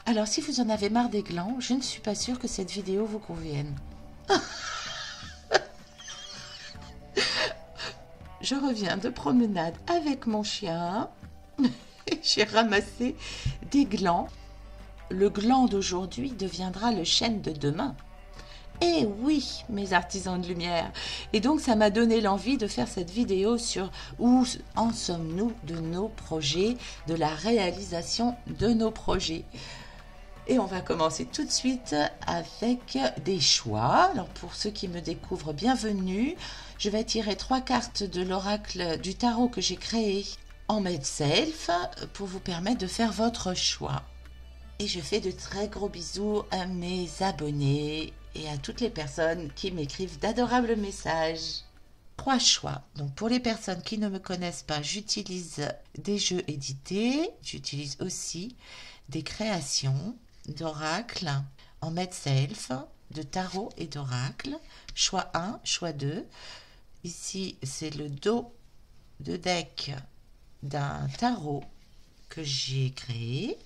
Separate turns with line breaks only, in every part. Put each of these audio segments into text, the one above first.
Alors, si vous en avez marre des glands, je ne suis pas sûre que cette vidéo vous convienne. Je reviens de promenade avec mon chien. J'ai ramassé des glands. Le gland d'aujourd'hui deviendra le chêne de demain. Eh oui, mes artisans de lumière. Et donc, ça m'a donné l'envie de faire cette vidéo sur où en sommes-nous de nos projets, de la réalisation de nos projets. Et on va commencer tout de suite avec des choix. Alors, pour ceux qui me découvrent, bienvenue. Je vais tirer 3 cartes de l'oracle du tarot que j'ai créé en Medself pour vous permettre de faire votre choix. Et je fais de très gros bisous à mes abonnés et à toutes les personnes qui m'écrivent d'adorables messages. 3 choix. Donc pour les personnes qui ne me connaissent pas, j'utilise des jeux édités. J'utilise aussi des créations d'oracles en Medself, de tarot et d'oracle. Choix 1, choix 2. Ici, c'est le dos de deck d'un tarot que j'ai créé.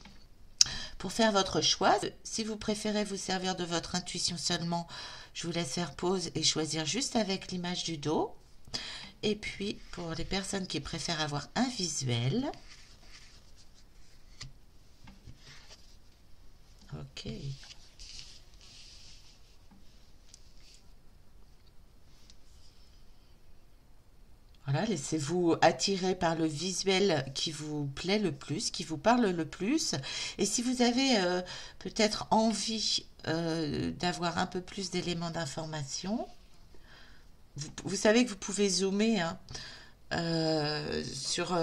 Pour faire votre choix, si vous préférez vous servir de votre intuition seulement, je vous laisse faire pause et choisir juste avec l'image du dos. Et puis, pour les personnes qui préfèrent avoir un visuel, ok. Voilà, laissez-vous attirer par le visuel qui vous plaît le plus, qui vous parle le plus. Et si vous avez peut-être envie d'avoir un peu plus d'éléments d'information, vous savez que vous pouvez zoomer hein, sur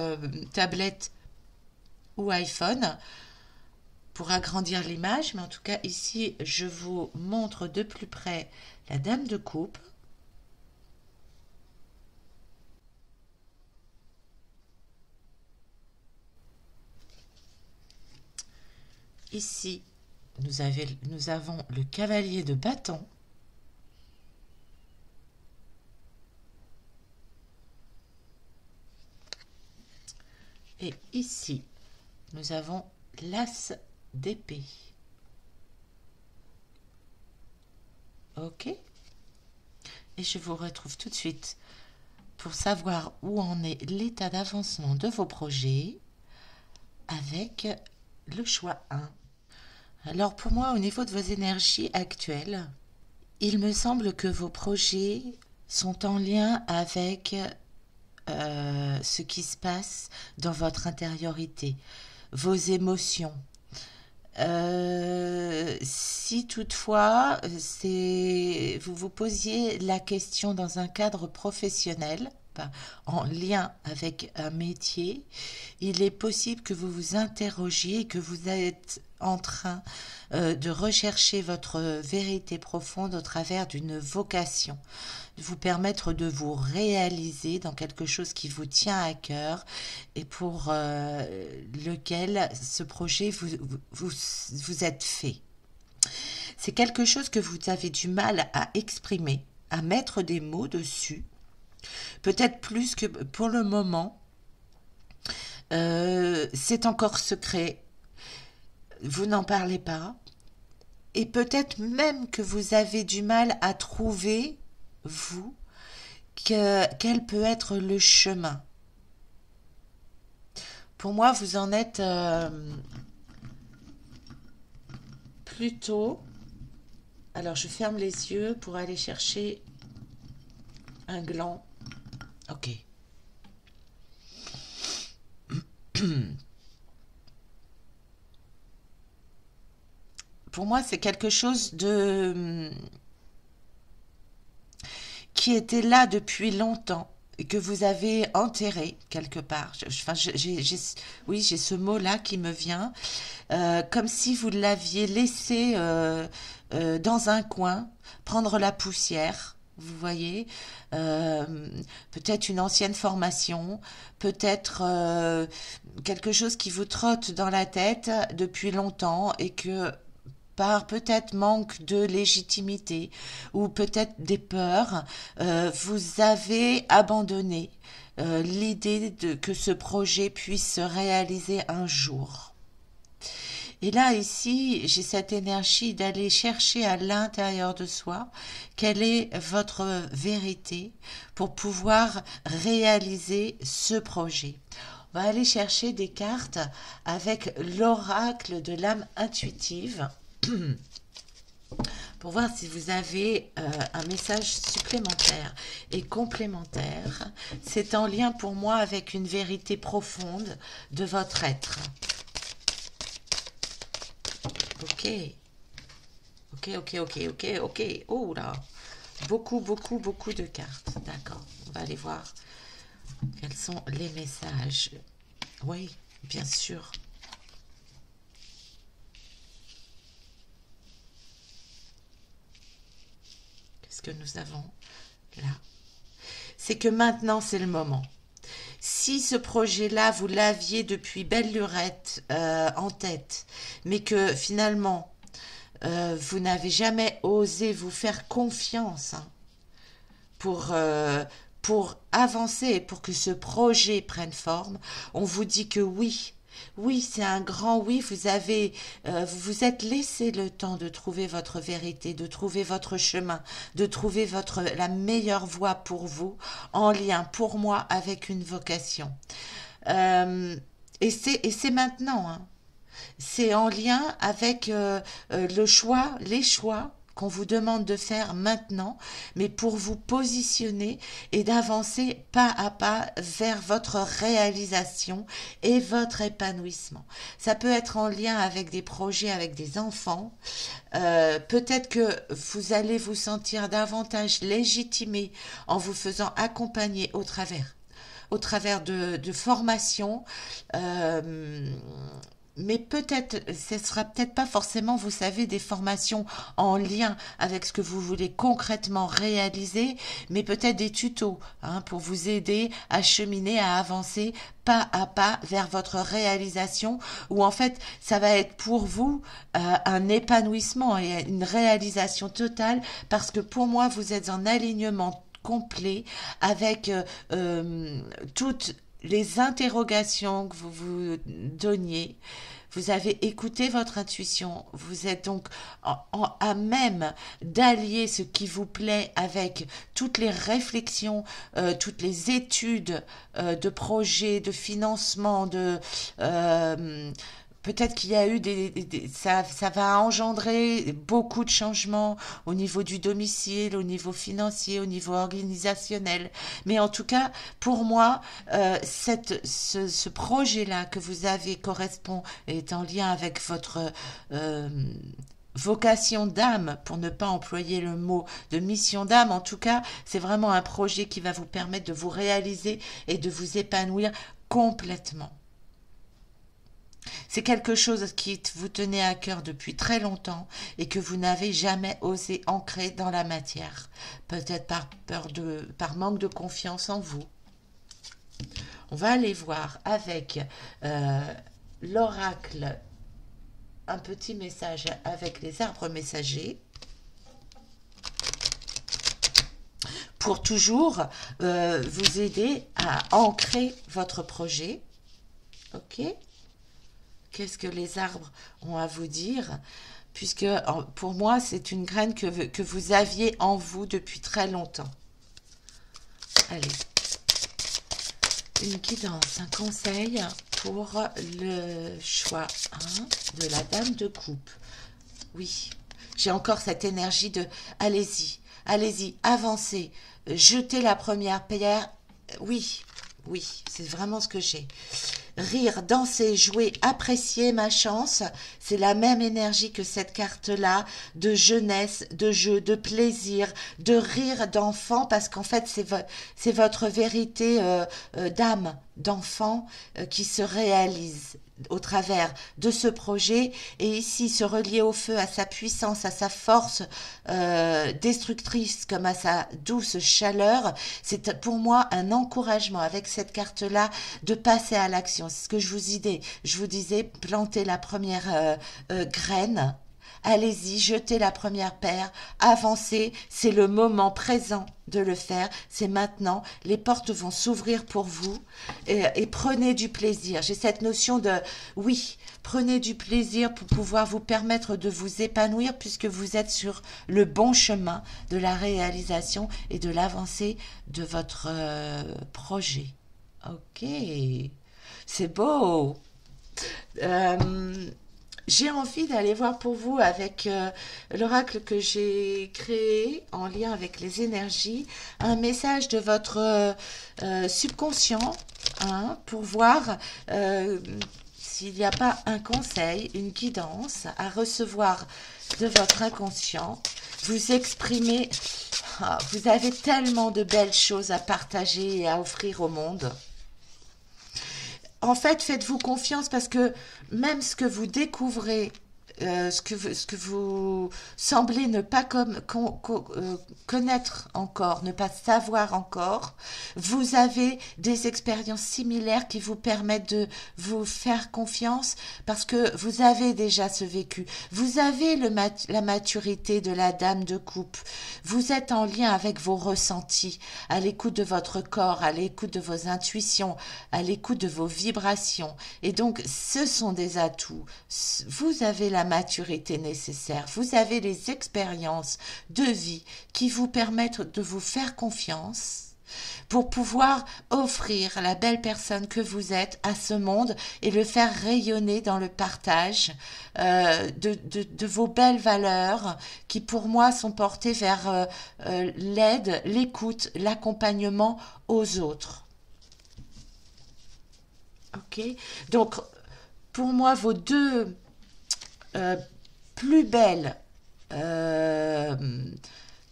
tablette ou iPhone pour agrandir l'image. Mais en tout cas, ici, je vous montre de plus près la Dame de Coupe. Ici, nous avons le cavalier de bâton. Et ici, nous avons l'as d'épée. Ok. Et je vous retrouve tout de suite pour savoir où en est l'état d'avancement de vos projets avec le choix 1. Alors pour moi, au niveau de vos énergies actuelles, il me semble que vos projets sont en lien avec ce qui se passe dans votre intériorité, vos émotions. Si toutefois vous vous posiez la question dans un cadre professionnel, en lien avec un métier, il est possible que vous vous interrogiez, que vous êtes en train de rechercher votre vérité profonde au travers d'une vocation, de vous permettre de vous réaliser dans quelque chose qui vous tient à cœur et pour lequel ce projet vous êtes fait. C'est quelque chose que vous avez du mal à exprimer, à mettre des mots dessus. Peut-être plus que pour le moment, c'est encore secret, vous n'en parlez pas, et peut-être même que vous avez du mal à trouver, vous, quel peut être le chemin. Pour moi, vous en êtes plutôt... Alors, je ferme les yeux pour aller chercher un gland. Ok. Pour moi, c'est quelque chose de qui était là depuis longtemps et que vous avez enterré quelque part. Oui, j'ai ce mot-là qui me vient, comme si vous l'aviez laissé dans un coin, prendre la poussière. Vous voyez, peut-être une ancienne formation, peut-être quelque chose qui vous trotte dans la tête depuis longtemps et que par peut-être manque de légitimité ou peut-être des peurs, vous avez abandonné l'idée que ce projet puisse se réaliser un jour. Et là, ici, j'ai cette énergie d'aller chercher à l'intérieur de soi quelle est votre vérité pour pouvoir réaliser ce projet. On va aller chercher des cartes avec l'oracle de l'âme intuitive pour voir si vous avez un message supplémentaire et complémentaire. C'est en lien pour moi avec une vérité profonde de votre être. Ok. Ok. Oh là. Beaucoup de cartes. D'accord. On va aller voir quels sont les messages. Oui, bien sûr. Qu'est-ce que nous avons là? C'est que maintenant, c'est le moment. Si ce projet-là, vous l'aviez depuis belle lurette en tête, mais que finalement, vous n'avez jamais osé vous faire confiance pour avancer et pour que ce projet prenne forme, on vous dit que oui. Oui, c'est un grand oui. Vous vous êtes laissé le temps de trouver votre vérité, de trouver votre chemin, de trouver la meilleure voie pour vous, en lien pour moi avec une vocation. Et c'est maintenant, hein. C'est en lien avec les choix qu'on vous demande de faire maintenant, mais pour vous positionner et d'avancer pas à pas vers votre réalisation et votre épanouissement. Ça peut être en lien avec des projets avec des enfants. Peut-être que vous allez vous sentir davantage légitimé en vous faisant accompagner au travers de formations. Mais peut-être, ce sera peut-être pas forcément, vous savez, des formations en lien avec ce que vous voulez concrètement réaliser, mais peut-être des tutos, hein, pour vous aider à cheminer, à avancer pas à pas vers votre réalisation, où en fait, ça va être pour vous un épanouissement et une réalisation totale, parce que pour moi, vous êtes en alignement complet avec toutes les interrogations que vous vous donniez. Vous avez écouté votre intuition. Vous êtes donc à même d'allier ce qui vous plaît avec toutes les réflexions, toutes les études de projets, de financement, peut-être qu'il y a eu ça va engendrer beaucoup de changements au niveau du domicile, au niveau financier, au niveau organisationnel. Mais en tout cas, pour moi, ce projet-là que vous avez correspond, est en lien avec votre vocation d'âme, pour ne pas employer le mot de mission d'âme. En tout cas, c'est vraiment un projet qui va vous permettre de vous réaliser et de vous épanouir complètement. C'est quelque chose qui vous tenait à cœur depuis très longtemps et que vous n'avez jamais osé ancrer dans la matière. Peut-être par manque de confiance en vous. On va aller voir avec l'oracle un petit message avec les arbres messagers. Pour toujours vous aider à ancrer votre projet. Ok ? Qu'est-ce que les arbres ont à vous dire? Puisque pour moi, c'est une graine que vous aviez en vous depuis très longtemps. Allez. Une guidance, un conseil pour le choix de la dame de coupe. Oui, j'ai encore cette énergie de allez-y, avancez, jetez la première pierre. Oui, c'est vraiment ce que j'ai. Rire, danser, jouer, apprécier ma chance, c'est la même énergie que cette carte-là, de jeunesse, de jeu, de plaisir, de rire d'enfant, parce qu'en fait, c'est votre vérité d'âme, d'enfant qui se réalise au travers de ce projet, et ici se relier au feu, à sa puissance, à sa force destructrice, comme à sa douce chaleur. C'est pour moi un encouragement avec cette carte-là de passer à l'action. C'est ce que je vous disais, planter la première graine allez-y, jetez la première pierre, avancez, c'est le moment présent de le faire, c'est maintenant, les portes vont s'ouvrir pour vous et prenez du plaisir. J'ai cette notion de, oui, prenez du plaisir pour pouvoir vous permettre de vous épanouir puisque vous êtes sur le bon chemin de la réalisation et de l'avancée de votre projet. Ok, c'est beau. J'ai envie d'aller voir pour vous avec l'oracle que j'ai créé en lien avec les énergies, un message de votre subconscient, hein, pour voir s'il n'y a pas un conseil, une guidance à recevoir de votre inconscient. Vous exprimez, vous avez tellement de belles choses à partager et à offrir au monde. En fait, faites-vous confiance parce que même ce que vous découvrez, ce que vous semblez ne pas connaître encore, ne pas savoir encore, vous avez des expériences similaires qui vous permettent de vous faire confiance parce que vous avez déjà ce vécu. Vous avez la maturité de la dame de coupe. Vous êtes en lien avec vos ressentis, à l'écoute de votre corps, à l'écoute de vos intuitions, à l'écoute de vos vibrations. Et donc, ce sont des atouts. Vous avez la maturité nécessaire. Vous avez les expériences de vie qui vous permettent de vous faire confiance pour pouvoir offrir la belle personne que vous êtes à ce monde et le faire rayonner dans le partage de vos belles valeurs qui pour moi sont portées vers l'aide, l'écoute, l'accompagnement aux autres. Ok, donc pour moi vos deux plus belles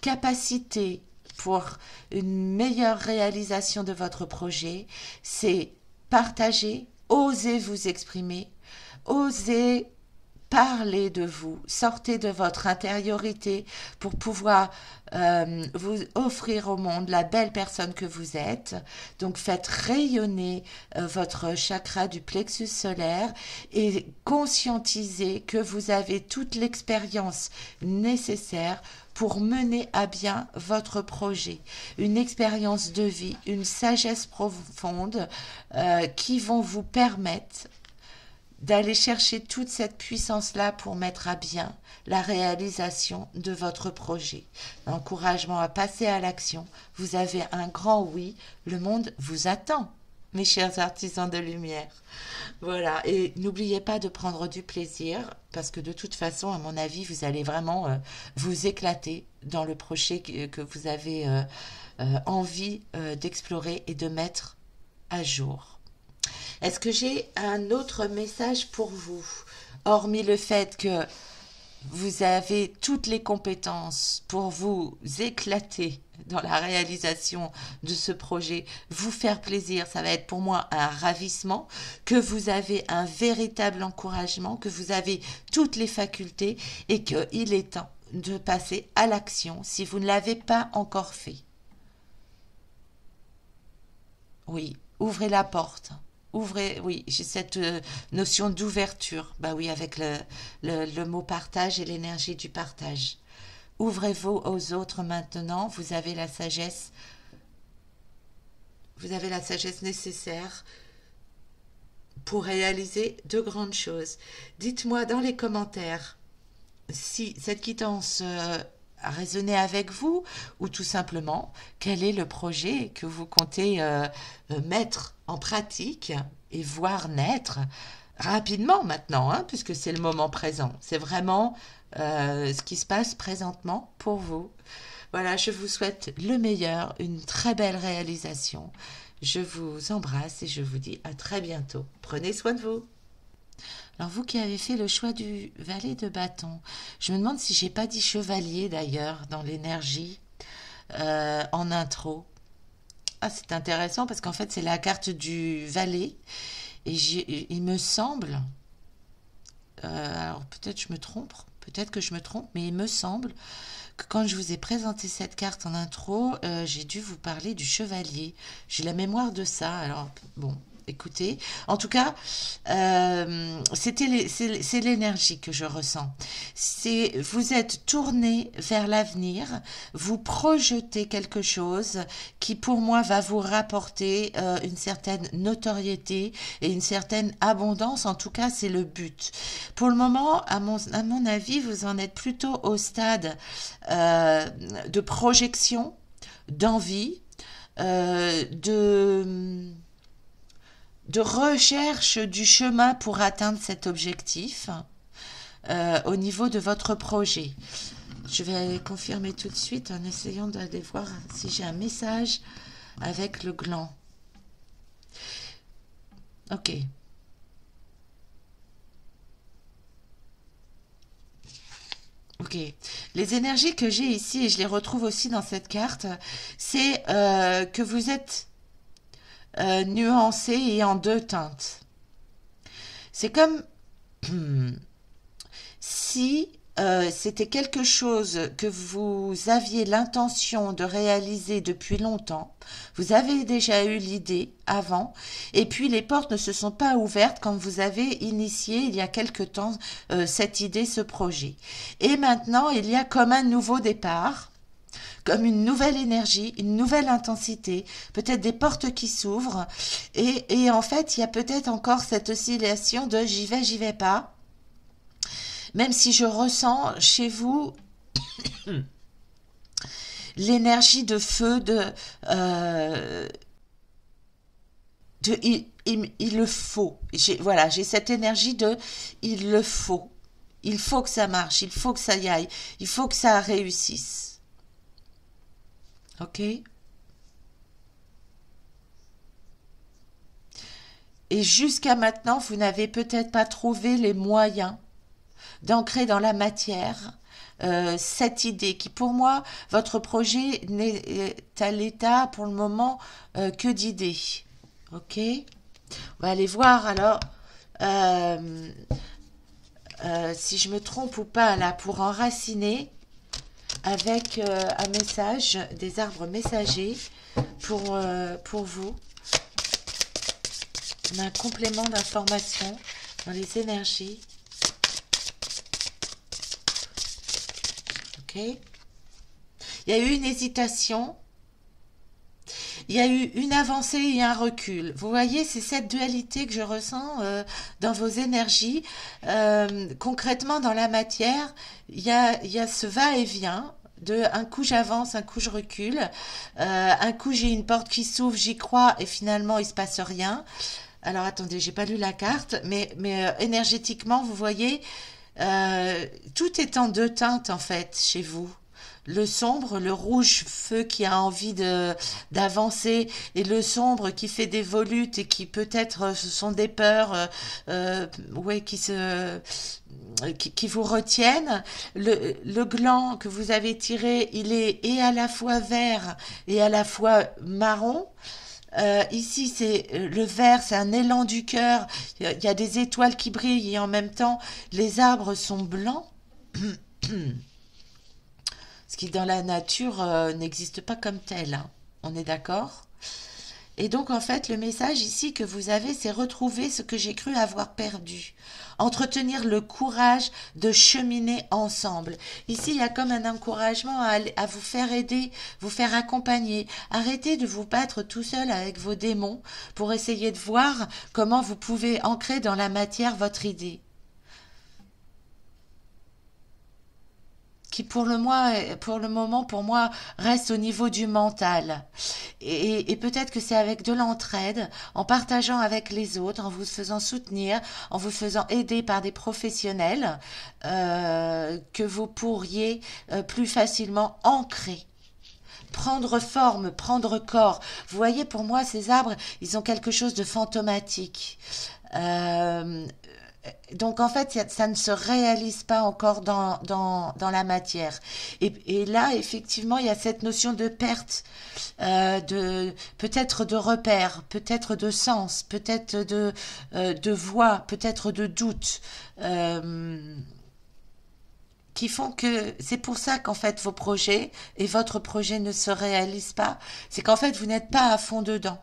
capacités pour une meilleure réalisation de votre projet, c'est partager, oser vous exprimer, oser parler de vous, sortez de votre intériorité pour pouvoir vous offrir au monde la belle personne que vous êtes. Donc faites rayonner votre chakra du plexus solaire et conscientisez que vous avez toute l'expérience nécessaire pour mener à bien votre projet. Une expérience de vie, une sagesse profonde qui vont vous permettre d'aller chercher toute cette puissance-là pour mettre à bien la réalisation de votre projet. Encouragement à passer à l'action. Vous avez un grand oui. Le monde vous attend, mes chers artisans de lumière. Voilà. Et n'oubliez pas de prendre du plaisir parce que de toute façon, à mon avis, vous allez vraiment vous éclater dans le projet que vous avez envie d'explorer et de mettre à jour. Est-ce que j'ai un autre message pour vous, hormis le fait que vous avez toutes les compétences pour vous éclater dans la réalisation de ce projet, vous faire plaisir, ça va être pour moi un ravissement, que vous avez un véritable encouragement, que vous avez toutes les facultés et qu'il est temps de passer à l'action si vous ne l'avez pas encore fait. Oui, ouvrez la porte. Ouvrez, oui, j'ai cette notion d'ouverture, bah oui, avec le mot partage et l'énergie du partage. Ouvrez-vous aux autres maintenant, vous avez la sagesse nécessaire pour réaliser de grandes choses. Dites-moi dans les commentaires si cette quittance a résonné avec vous ou tout simplement quel est le projet que vous comptez mettre en pratique et voir naître rapidement maintenant, hein, puisque c'est le moment présent. C'est vraiment ce qui se passe présentement pour vous. Voilà, je vous souhaite le meilleur, une très belle réalisation. Je vous embrasse et je vous dis à très bientôt. Prenez soin de vous. Alors vous qui avez fait le choix du valet de bâton, je me demande si j'ai pas dit chevalier d'ailleurs dans l'énergie en intro. Ah, c'est intéressant parce qu'en fait c'est la carte du valet et il me semble, alors peut-être que je me trompe, mais il me semble que quand je vous ai présenté cette carte en intro, j'ai dû vous parler du chevalier. J'ai la mémoire de ça, alors bon. écoutez. En tout cas, c'est l'énergie que je ressens. Vous êtes tourné vers l'avenir, vous projetez quelque chose qui pour moi va vous rapporter une certaine notoriété et une certaine abondance. En tout cas, c'est le but. Pour le moment, à mon avis, vous en êtes plutôt au stade de projection, d'envie, de recherche du chemin pour atteindre cet objectif au niveau de votre projet. Je vais confirmer tout de suite en essayant d'aller voir si j'ai un message avec le gland. Ok. Ok. Les énergies que j'ai ici, et je les retrouve aussi dans cette carte, c'est que vous êtes nuancé et en deux teintes. C'est comme si c'était quelque chose que vous aviez l'intention de réaliser depuis longtemps, vous avez déjà eu l'idée avant, et puis les portes ne se sont pas ouvertes quand vous avez initié il y a quelque temps cette idée, ce projet. Et maintenant, il y a comme un nouveau départ, comme une nouvelle énergie, une nouvelle intensité, peut-être des portes qui s'ouvrent, et en fait, il y a peut-être encore cette oscillation de j'y vais pas, même si je ressens chez vous l'énergie de feu, il le faut. Voilà, j'ai cette énergie de il le faut. Il faut que ça marche, il faut que ça y aille, il faut que ça réussisse. Ok? Et jusqu'à maintenant, vous n'avez peut-être pas trouvé les moyens d'ancrer dans la matière cette idée qui, pour moi, votre projet n'est à l'état pour le moment que d'idées. Ok? On va aller voir alors si je me trompe ou pas là pour enraciner avec un message des arbres messagers pour vous. On a un complément d'information dans les énergies. Ok. Il y a eu une hésitation. Il y a eu une avancée et un recul. Vous voyez, c'est cette dualité que je ressens dans vos énergies. Concrètement, dans la matière, il y a ce va-et-vient. Un coup j'avance, un coup je recule, un coup j'ai une porte qui s'ouvre, j'y crois et finalement il se passe rien. Alors attendez, j'ai pas lu la carte, mais énergétiquement vous voyez, tout est en deux teintes en fait chez vous. Le sombre, le rouge feu qui a envie d'avancer et le sombre qui fait des volutes et qui peut-être ce sont des peurs ouais, qui vous retiennent. Le gland que vous avez tiré, il est et à la fois vert et à la fois marron. Ici, c'est le vert, c'est un élan du cœur. Il y a des étoiles qui brillent et en même temps, les arbres sont blancs. Ce qui, dans la nature, n'existe pas comme tel. Hein. On est d'accord? Et donc, en fait, le message ici que vous avez, c'est retrouver ce que j'ai cru avoir perdu. Entretenir le courage de cheminer ensemble. Ici, il y a comme un encouragement à vous faire aider, vous faire accompagner. Arrêtez de vous battre tout seul avec vos démons pour essayer de voir comment vous pouvez ancrer dans la matière votre idée. Qui pour le moment, pour moi, reste au niveau du mental. Et peut-être que c'est avec de l'entraide, en partageant avec les autres, en vous faisant soutenir, en vous faisant aider par des professionnels, que vous pourriez plus facilement ancrer. Prendre forme, prendre corps. Vous voyez, pour moi, ces arbres, ils ont quelque chose de fantomatique. Donc en fait, ça ne se réalise pas encore dans la matière. Et là, effectivement, il y a cette notion de perte, peut-être de repère, peut-être de sens, peut-être de voix, peut-être de doute, qui font que c'est pour ça qu'en fait vos projets et votre projet ne se réalisent pas. C'est qu'en fait vous n'êtes pas à fond dedans.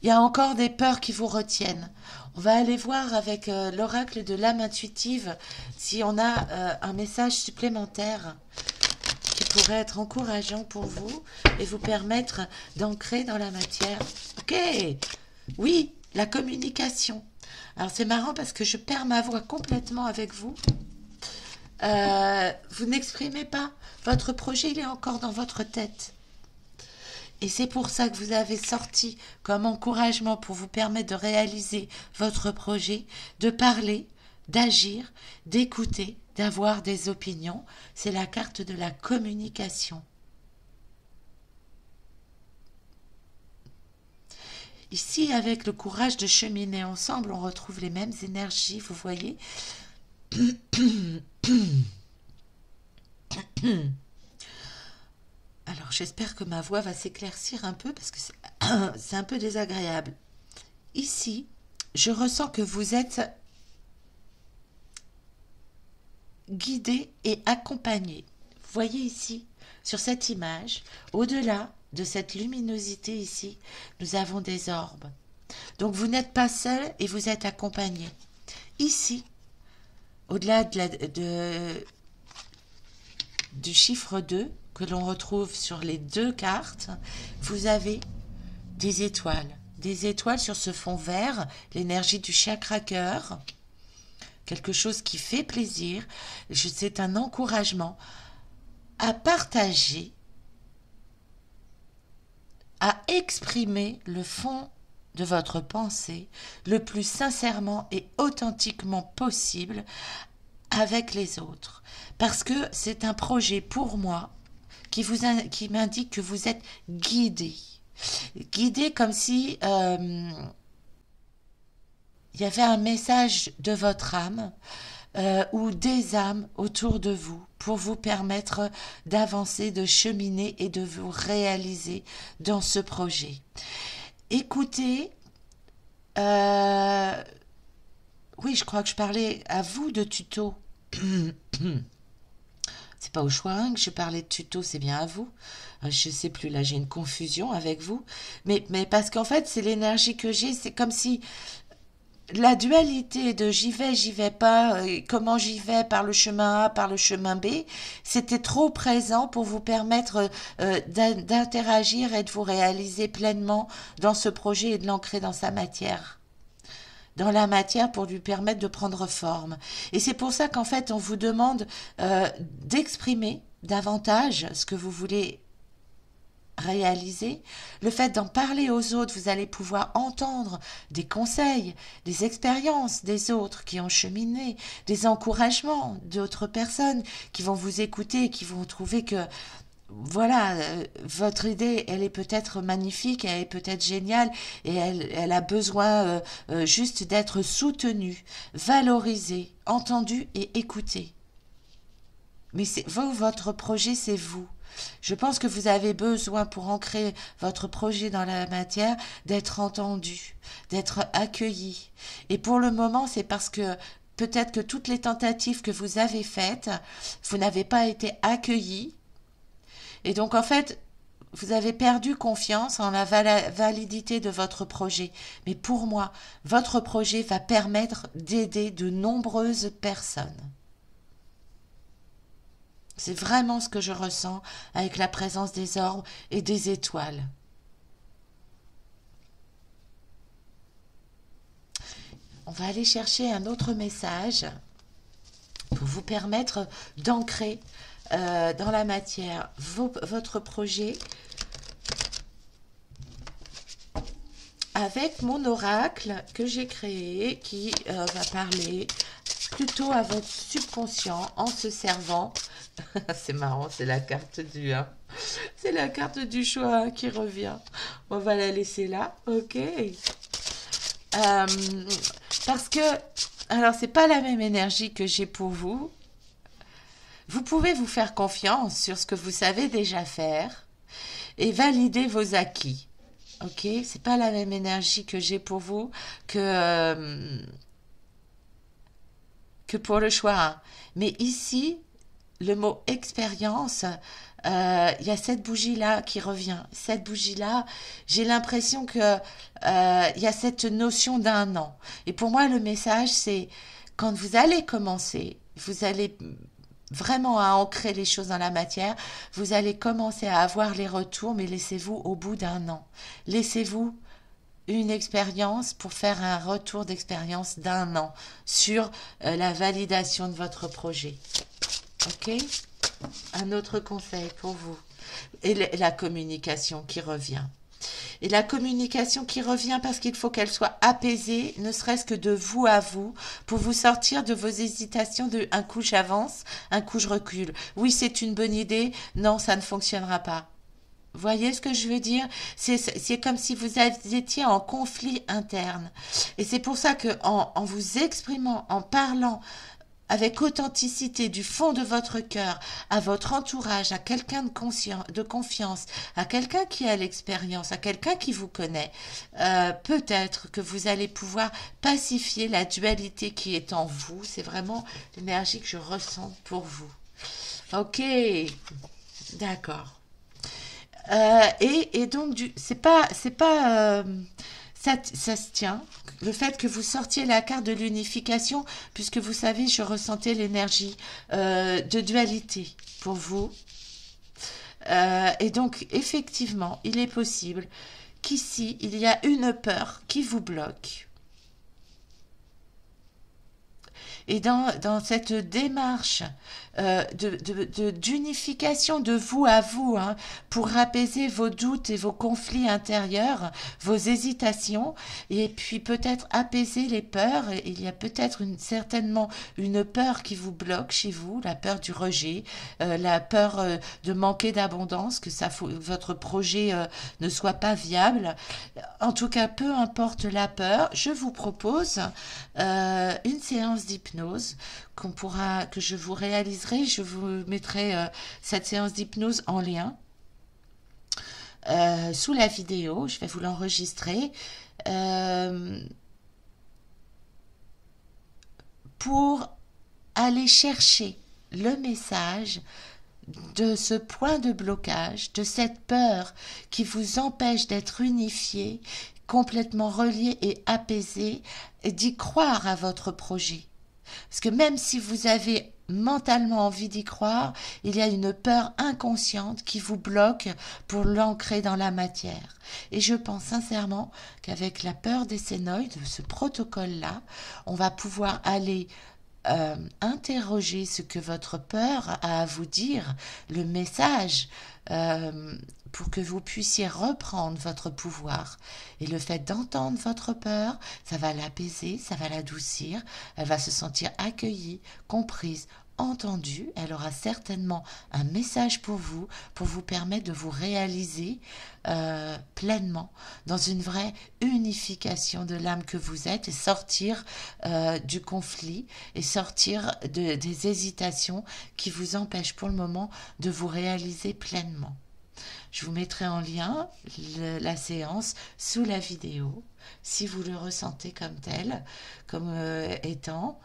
Il y a encore des peurs qui vous retiennent. On va aller voir avec l'oracle de l'âme intuitive si on a un message supplémentaire qui pourrait être encourageant pour vous et vous permettre d'ancrer dans la matière. Ok, oui, la communication. Alors c'est marrant parce que je perds ma voix complètement avec vous. Vous n'exprimez pas. Votre projet, il est encore dans votre tête. Et c'est pour ça que vous avez sorti comme encouragement pour vous permettre de réaliser votre projet, de parler, d'agir, d'écouter, d'avoir des opinions. C'est la carte de la communication. Ici, avec le courage de cheminer ensemble, on retrouve les mêmes énergies, vous voyez. Alors, j'espère que ma voix va s'éclaircir un peu parce que c'est un peu désagréable. Ici, je ressens que vous êtes guidé et accompagné. Vous voyez ici, sur cette image, au-delà de cette luminosité ici, nous avons des orbes. Donc, vous n'êtes pas seul et vous êtes accompagné. Ici, au-delà du chiffre 2 que l'on retrouve sur les deux cartes, vous avez des étoiles. Des étoiles sur ce fond vert, l'énergie du chakra cœur, quelque chose qui fait plaisir. C'est un encouragement à partager, à exprimer le fond de votre pensée le plus sincèrement et authentiquement possible avec les autres. Parce que c'est un projet pour moi qui m'indique que vous êtes guidé. Guidé comme si il y avait un message de votre âme ou des âmes autour de vous pour vous permettre d'avancer, de cheminer et de vous réaliser dans ce projet. Écoutez, oui, je crois que je parlais à vous de tuto. C'est pas au choix hein, que je parlais de tuto, c'est bien à vous. Je sais plus, là j'ai une confusion avec vous. Mais parce qu'en fait, c'est l'énergie que j'ai, c'est comme si la dualité de j'y vais pas, comment j'y vais par le chemin A, par le chemin B, c'était trop présent pour vous permettre d'interagir et de vous réaliser pleinement dans ce projet et de l'ancrer dans sa matière. Dans la matière pour lui permettre de prendre forme. Et c'est pour ça qu'en fait, on vous demande d'exprimer davantage ce que vous voulez réaliser. Le fait d'en parler aux autres, vous allez pouvoir entendre des conseils, des expériences des autres qui ont cheminé, des encouragements d'autres personnes qui vont vous écouter, qui vont trouver que voilà, votre idée, elle est peut-être magnifique, elle est peut-être géniale et elle a besoin juste d'être soutenue, valorisée, entendue et écoutée. Mais votre projet, c'est vous. Je pense que vous avez besoin, pour ancrer votre projet dans la matière, d'être entendu, d'être accueilli. Et pour le moment, c'est parce que peut-être que toutes les tentatives que vous avez faites, vous n'avez pas été accueillis. Et donc, en fait, vous avez perdu confiance en la validité de votre projet. Mais pour moi, votre projet va permettre d'aider de nombreuses personnes. C'est vraiment ce que je ressens avec la présence des orbes et des étoiles. On va aller chercher un autre message pour vous permettre d'ancrer dans la matière votre projet avec mon oracle que j'ai créé qui va parler plutôt à votre subconscient en se servant. C'est marrant, c'est la carte du 1. C'est la carte du choix qui revient. On va la laisser là, ok. Parce que, alors c'est pas la même énergie que j'ai pour vous. Vous pouvez vous faire confiance sur ce que vous savez déjà faire et valider vos acquis. Ok, c'est pas la même énergie que j'ai pour vous que pour le choix 1. Mais ici, le mot expérience il y a cette bougie-là qui revient. Cette bougie-là, j'ai l'impression que il y a cette notion d'un an. Et pour moi, le message, c'est quand vous allez commencer, vous allez vraiment à ancrer les choses dans la matière, vous allez commencer à avoir les retours, mais laissez-vous au bout d'un an. Laissez-vous une expérience pour faire un retour d'expérience d'un an sur la validation de votre projet. Ok? Un autre conseil pour vous. Et la communication qui revient. Et la communication qui revient parce qu'il faut qu'elle soit apaisée, ne serait-ce que de vous à vous, pour vous sortir de vos hésitations de un coup j'avance, un coup je recule. Oui, c'est une bonne idée. Non, ça ne fonctionnera pas. Voyez ce que je veux dire? C'est comme si vous étiez en conflit interne. Et c'est pour ça que en vous exprimant, en parlant avec authenticité du fond de votre cœur, à votre entourage, à quelqu'un de confiance, à quelqu'un qui a l'expérience, à quelqu'un qui vous connaît, peut-être que vous allez pouvoir pacifier la dualité qui est en vous. C'est vraiment l'énergie que je ressens pour vous. Ok, d'accord. Et donc, ça se tient. Le fait que vous sortiez la carte de l'unification, puisque vous savez, je ressentais l'énergie de dualité pour vous. Et donc, effectivement, il est possible qu'ici, il y a une peur qui vous bloque. Et dans cette démarche d'unification de vous à vous, hein, pour apaiser vos doutes et vos conflits intérieurs, vos hésitations, et puis peut-être apaiser les peurs. Il y a peut-être certainement une peur qui vous bloque chez vous, la peur du rejet, la peur de manquer d'abondance, que votre projet ne soit pas viable. En tout cas, peu importe la peur, je vous propose une séance d'hypnose que je vous réaliserai. Je vous mettrai cette séance d'hypnose en lien sous la vidéo. Je vais vous l'enregistrer pour aller chercher le message de ce point de blocage, de cette peur qui vous empêche d'être unifié, complètement relié et apaisé, et d'y croire à votre projet. Parce que même si vous avez mentalement envie d'y croire, il y a une peur inconsciente qui vous bloque pour l'ancrer dans la matière. Et je pense sincèrement qu'avec la peur des sénoïdes, ce protocole-là, on va pouvoir aller interroger ce que votre peur a à vous dire, le message, pour que vous puissiez reprendre votre pouvoir. Et le fait d'entendre votre peur, ça va l'apaiser, ça va l'adoucir, elle va se sentir accueillie, comprise, entendue, elle aura certainement un message pour vous permettre de vous réaliser pleinement dans une vraie unification de l'âme que vous êtes et sortir du conflit et sortir des hésitations qui vous empêchent pour le moment de vous réaliser pleinement. Je vous mettrai en lien la séance sous la vidéo si vous le ressentez comme tel, comme étant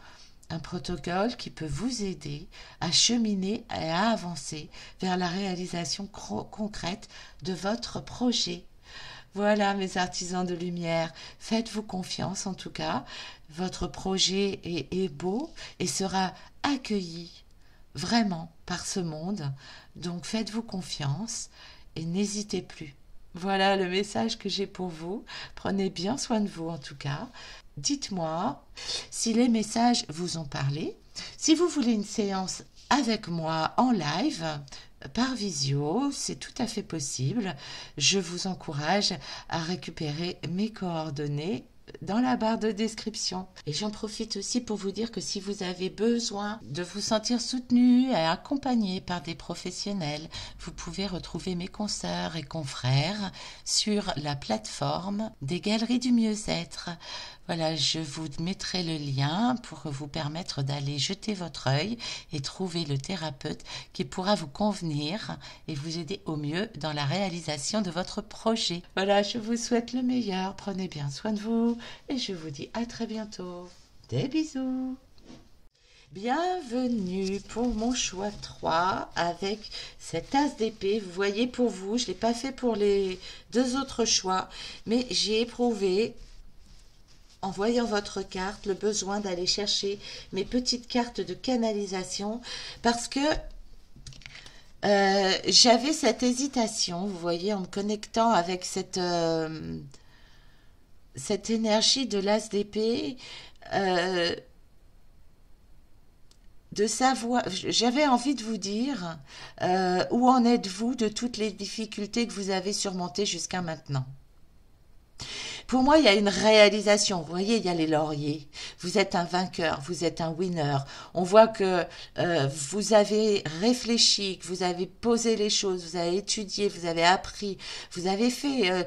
un protocole qui peut vous aider à cheminer et à avancer vers la réalisation concrète de votre projet. Voilà mes artisans de lumière, faites-vous confiance en tout cas, votre projet est beau et sera accueilli vraiment par ce monde, donc faites-vous confiance et n'hésitez plus. Voilà le message que j'ai pour vous, prenez bien soin de vous en tout cas. Dites-moi si les messages vous ont parlé. Si vous voulez une séance avec moi en live, par visio, c'est tout à fait possible. Je vous encourage à récupérer mes coordonnées dans la barre de description. Et j'en profite aussi pour vous dire que si vous avez besoin de vous sentir soutenu et accompagné par des professionnels, vous pouvez retrouver mes consoeurs et confrères sur la plateforme des Galeries du Mieux-être. Voilà, je vous mettrai le lien pour vous permettre d'aller jeter votre œil et trouver le thérapeute qui pourra vous convenir et vous aider au mieux dans la réalisation de votre projet. Voilà, je vous souhaite le meilleur, prenez bien soin de vous et je vous dis à très bientôt. Des bisous. Bienvenue pour mon choix 3 avec cet as d'épée. Vous voyez, pour vous, je ne l'ai pas fait pour les deux autres choix, mais j'ai éprouvé, en voyant votre carte, le besoin d'aller chercher mes petites cartes de canalisation parce que j'avais cette hésitation, vous voyez, en me connectant avec cette énergie de l'as d'épée. euh, de savoir, j'avais envie de vous dire où en êtes-vous de toutes les difficultés que vous avez surmontées jusqu'à maintenant. Pour moi, il y a une réalisation. Vous voyez, il y a les lauriers. Vous êtes un vainqueur, vous êtes un winner. On voit que vous avez réfléchi, que vous avez posé les choses, vous avez étudié, vous avez appris, vous avez fait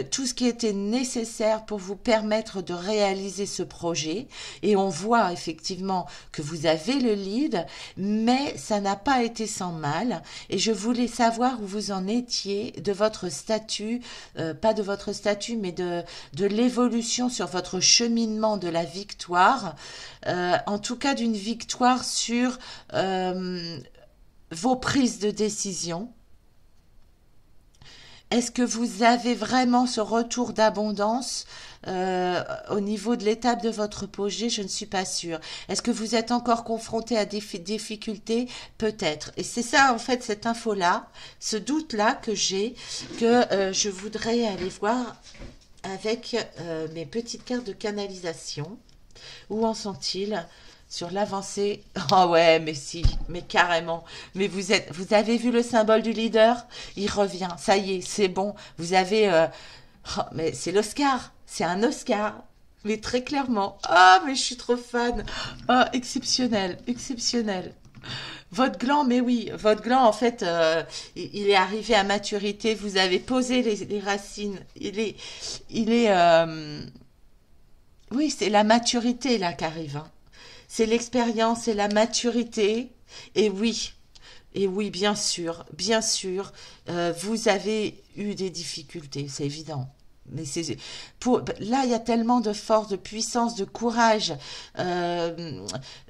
tout ce qui était nécessaire pour vous permettre de réaliser ce projet. Et on voit effectivement que vous avez le lead, mais ça n'a pas été sans mal. Et je voulais savoir où vous en étiez de votre statut, pas de votre statut, mais de l'évolution sur votre cheminement de la victoire, en tout cas d'une victoire sur vos prises de décision. Est-ce que vous avez vraiment ce retour d'abondance au niveau de l'étape de votre projet? Je ne suis pas sûre. Est-ce que vous êtes encore confronté à des difficultés? Peut-être. Et c'est ça, en fait, cette info-là, ce doute-là que j'ai, que je voudrais aller voir avec mes petites cartes de canalisation. Où en sont-ils sur l'avancée? Oh ouais, mais si, mais carrément. Mais vous avez vu le symbole du leader? Il revient. Ça y est, c'est bon. Vous avez, oh, mais c'est l'Oscar. C'est un Oscar. Mais très clairement. Ah, mais je suis trop fan. Ah, exceptionnel, exceptionnel. Votre gland, mais oui, votre gland, en fait, il est arrivé à maturité. Vous avez posé les racines. Oui, c'est la maturité là qui arrive, hein. C'est l'expérience, c'est la maturité. Et oui, et oui, bien sûr, vous avez eu des difficultés, c'est évident. Mais là, il y a tellement de force, de puissance, de courage, euh,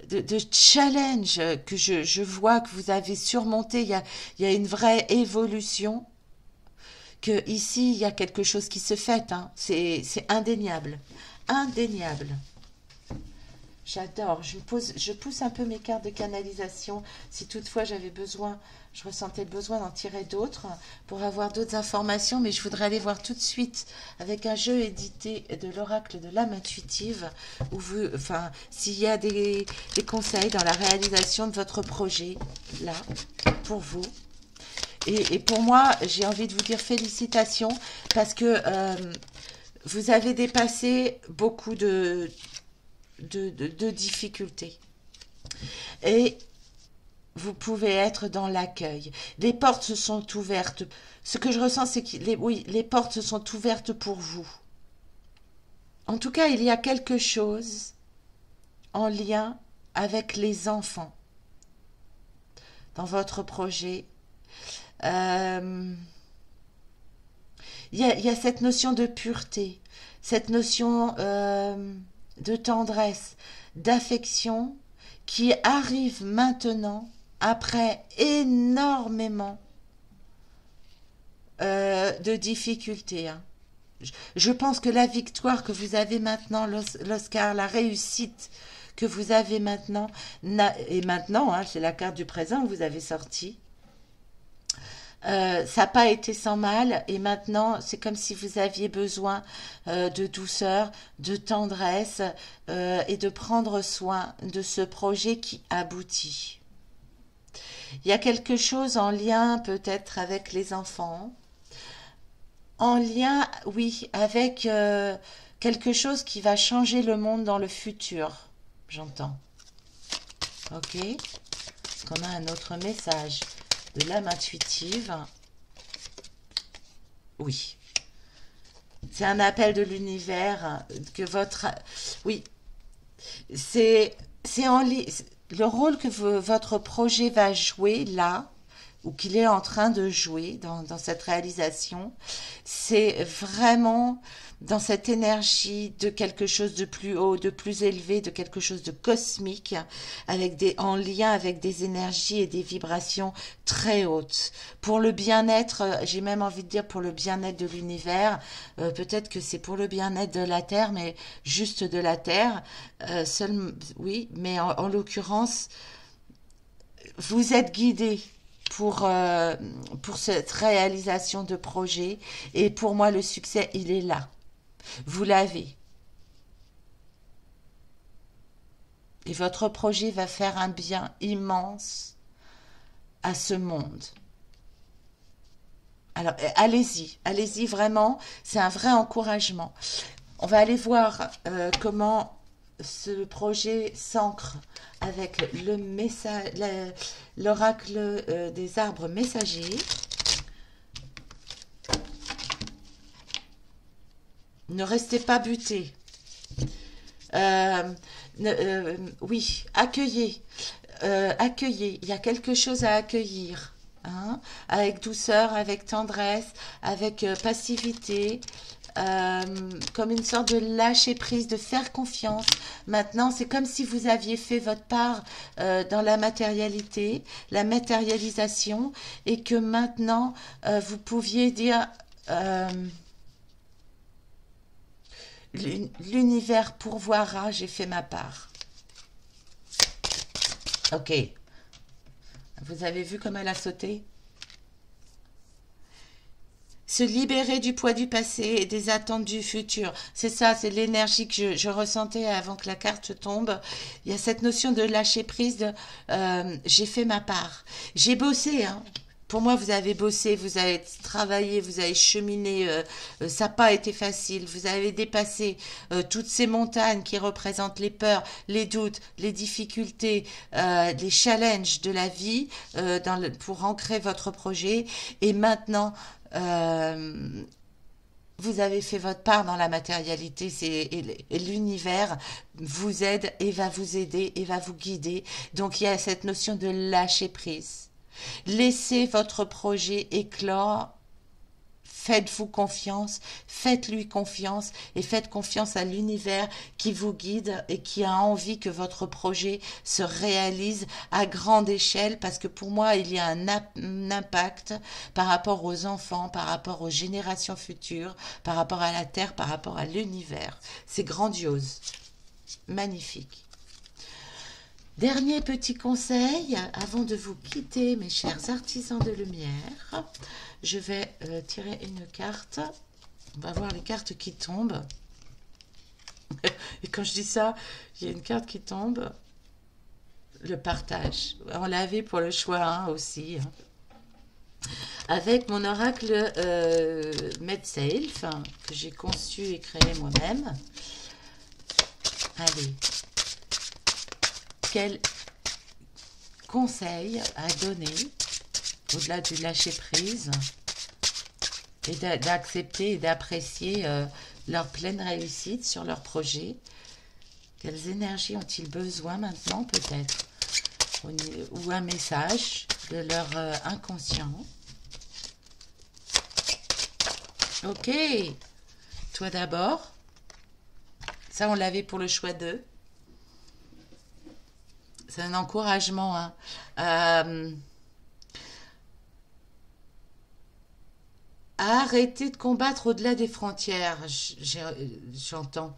de challenge que je vois que vous avez surmonté. Il y a une vraie évolution. Que ici, il y a quelque chose qui se fait, hein. C'est indéniable, indéniable. J'adore. Je pousse un peu mes cartes de canalisation. Si toutefois je ressentais le besoin d'en tirer d'autres pour avoir d'autres informations, mais je voudrais aller voir tout de suite avec un jeu édité de l'oracle de l'âme intuitive, enfin, s'il y a des conseils dans la réalisation de votre projet, là, pour vous. Et pour moi, j'ai envie de vous dire félicitations parce que vous avez dépassé beaucoup de difficultés. Et vous pouvez être dans l'accueil. Les portes se sont ouvertes. Ce que je ressens, c'est que oui, les portes se sont ouvertes pour vous. En tout cas, il y a quelque chose en lien avec les enfants dans votre projet. Il y a cette notion de pureté, cette notion de tendresse, d'affection qui arrive maintenant après énormément de difficultés, hein. Je pense que la victoire que vous avez maintenant, l'Oscar, la réussite que vous avez maintenant, et maintenant, hein, c'est la carte du présent que vous avez sortie, ça n'a pas été sans mal et maintenant c'est comme si vous aviez besoin de douceur, de tendresse et de prendre soin de ce projet qui aboutit. Il y a quelque chose en lien peut-être avec les enfants, en lien, oui, avec quelque chose qui va changer le monde dans le futur, j'entends. Ok? Est-ce qu'on a un autre message de l'âme intuitive? Oui. C'est un appel de l'univers que votre... Oui. C'est le rôle que votre projet va jouer là. ou qu'il est en train de jouer dans cette réalisation, c'est vraiment dans cette énergie de quelque chose de plus haut, de plus élevé, de quelque chose de cosmique, en lien avec des énergies et des vibrations très hautes. Pour le bien-être, j'ai même envie de dire pour le bien-être de l'univers, peut-être que c'est pour le bien-être de la Terre, mais juste de la Terre, oui, mais en l'occurrence, vous êtes guidé pour cette réalisation de projet. Et pour moi, le succès, il est là. Vous l'avez. Et votre projet va faire un bien immense à ce monde. Alors, allez-y, allez-y vraiment, c'est un vrai encouragement. On va aller voir comment ce projet s'ancre avec le message, l'oracle des arbres messagers. Ne restez pas butés. Oui, accueillez. Accueillez. Il y a quelque chose à accueillir. Hein, avec douceur, avec tendresse, avec passivité. Comme une sorte de lâcher prise, de faire confiance. Maintenant, c'est comme si vous aviez fait votre part dans la matérialité, la matérialisation, et que maintenant, vous pouviez dire l'univers pourvoira, j'ai fait ma part. Ok. Vous avez vu comme elle a sauté? Se libérer du poids du passé et des attentes du futur. C'est ça, c'est l'énergie que je ressentais avant que la carte tombe. Il y a cette notion de lâcher prise, de j'ai fait ma part. J'ai bossé, hein. Pour moi, vous avez bossé, vous avez travaillé, vous avez cheminé, ça n'a pas été facile. Vous avez dépassé toutes ces montagnes qui représentent les peurs, les doutes, les difficultés, les challenges de la vie pour ancrer votre projet. Et maintenant, vous avez fait votre part dans la matérialité, et l'univers vous aide et va vous aider et va vous guider. Donc il y a cette notion de lâcher prise. Laissez votre projet éclore. Faites-vous confiance, faites-lui confiance et faites confiance à l'univers qui vous guide et qui a envie que votre projet se réalise à grande échelle, parce que pour moi, il y a un impact par rapport aux enfants, par rapport aux générations futures, par rapport à la Terre, par rapport à l'univers. C'est grandiose, magnifique. Dernier petit conseil, avant de vous quitter, mes chers artisans de lumière, je vais tirer une carte. On va voir les cartes qui tombent. Et quand je dis ça, il y a une carte qui tombe. Le partage. On l'avait pour le choix 1 aussi. Avec mon oracle MedSelf, que j'ai conçu et créé moi-même. Allez. Quel conseil à donner au-delà du lâcher prise et d'accepter et d'apprécier leur pleine réussite sur leur projet? Quelles énergies ont-ils besoin maintenant peut-être, ou un message de leur inconscient? Ok, toi d'abord. Ça, on l'avait pour le choix 2. C'est un encouragement. Hein. À arrêter de combattre au-delà des frontières, j'entends.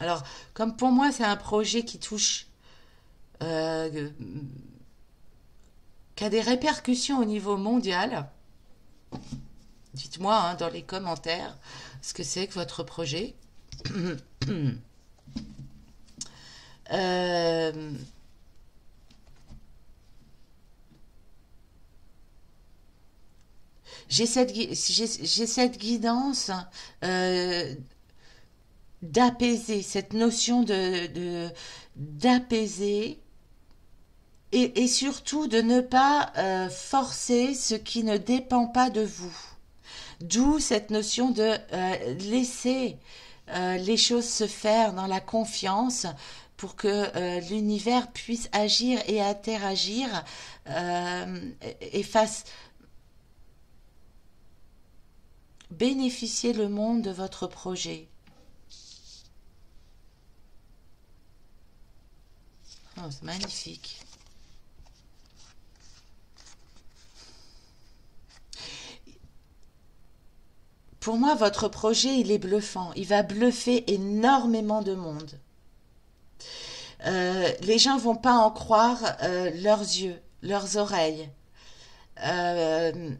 Alors, comme pour moi, c'est un projet qui touche, qui a des répercussions au niveau mondial. Dites-moi hein, dans les commentaires ce que c'est que votre projet. J'ai cette guidance d'apaiser, cette notion d'apaiser et surtout de ne pas forcer ce qui ne dépend pas de vous. D'où cette notion de laisser les choses se faire dans la confiance, pour que l'univers puisse agir et interagir et fasse bénéficier le monde de votre projet. Oh, c'est magnifique. Pour moi, votre projet, il est bluffant. Il va bluffer énormément de monde. Les gens vont pas en croire leurs yeux, leurs oreilles. Euh,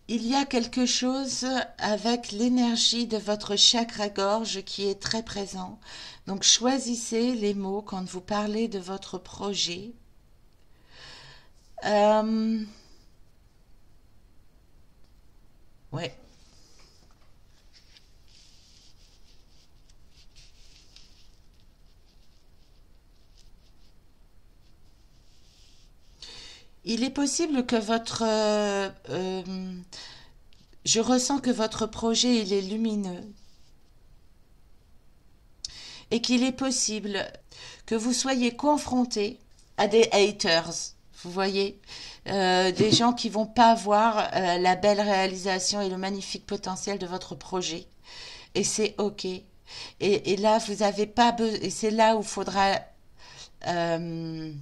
il y a quelque chose avec l'énergie de votre chakra-gorge qui est très présent. Donc choisissez les mots quand vous parlez de votre projet. Euh, ouais. Il est possible que je ressens que votre projet, il est lumineux et qu'il est possible que vous soyez confronté à des haters, vous voyez, des gens qui vont pas voir la belle réalisation et le magnifique potentiel de votre projet. Et c'est OK. Et là, vous avez pas besoin, et c'est là où il faudra euh,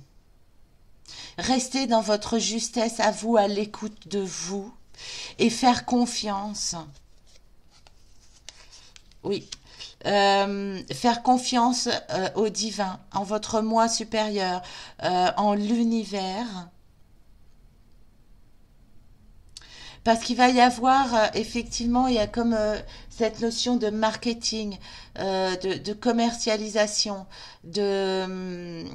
rester dans votre justesse à vous, à l'écoute de vous, et faire confiance. Oui. Faire confiance au divin, en votre moi supérieur, en l'univers. Parce qu'il va y avoir, effectivement, il y a comme cette notion de marketing, de commercialisation, de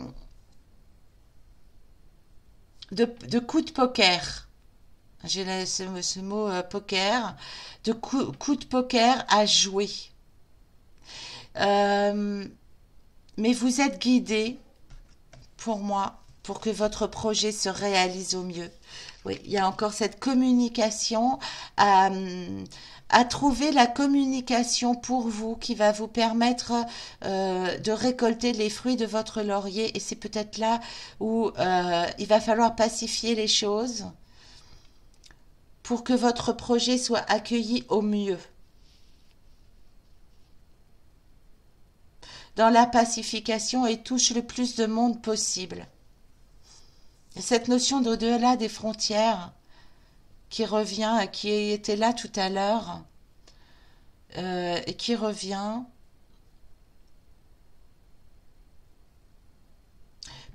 coup de poker. J'ai ce mot poker, de coup de poker à jouer. Euh, mais vous êtes guidé, pour moi, pour que votre projet se réalise au mieux. Oui, il y a encore cette communication à trouver la communication pour vous qui va vous permettre de récolter les fruits de votre laurier. Et c'est peut-être là où il va falloir pacifier les choses pour que votre projet soit accueilli au mieux. Dans la pacification et touche le plus de monde possible. Et cette notion d'au-delà des frontières qui revient, qui était là tout à l'heure, et qui revient.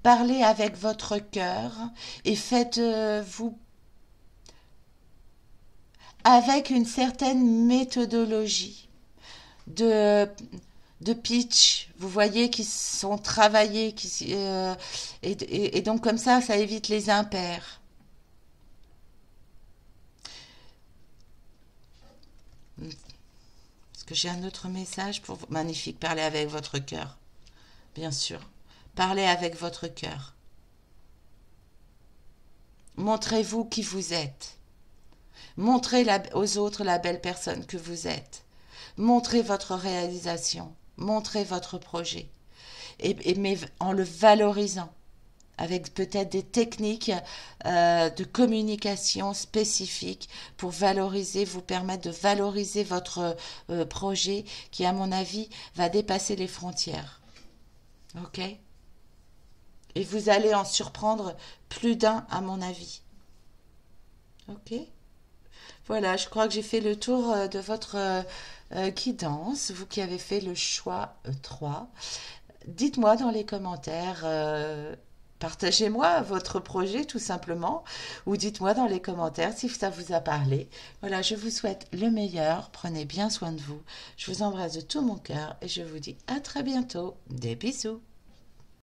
Parlez avec votre cœur et faites-vous avec une certaine méthodologie de pitch, vous voyez, qui sont travaillés, et donc comme ça évite les impairs. Est-ce que j'ai un autre message pour vous? Magnifique, parlez avec votre cœur, bien sûr. Parlez avec votre cœur. Montrez-vous qui vous êtes. Montrez aux autres la belle personne que vous êtes. Montrez votre réalisation. Montrez votre projet. Mais en le valorisant. Avec peut-être des techniques de communication spécifiques pour valoriser, vous permettre de valoriser votre projet qui, à mon avis, va dépasser les frontières. OK? Et vous allez en surprendre plus d'un, à mon avis. OK? Voilà, je crois que j'ai fait le tour de votre guidance, vous qui avez fait le choix 3. Dites-moi dans les commentaires, partagez-moi votre projet tout simplement, ou dites-moi dans les commentaires si ça vous a parlé. Voilà, je vous souhaite le meilleur, prenez bien soin de vous. Je vous embrasse de tout mon cœur et je vous dis à très bientôt. Des bisous.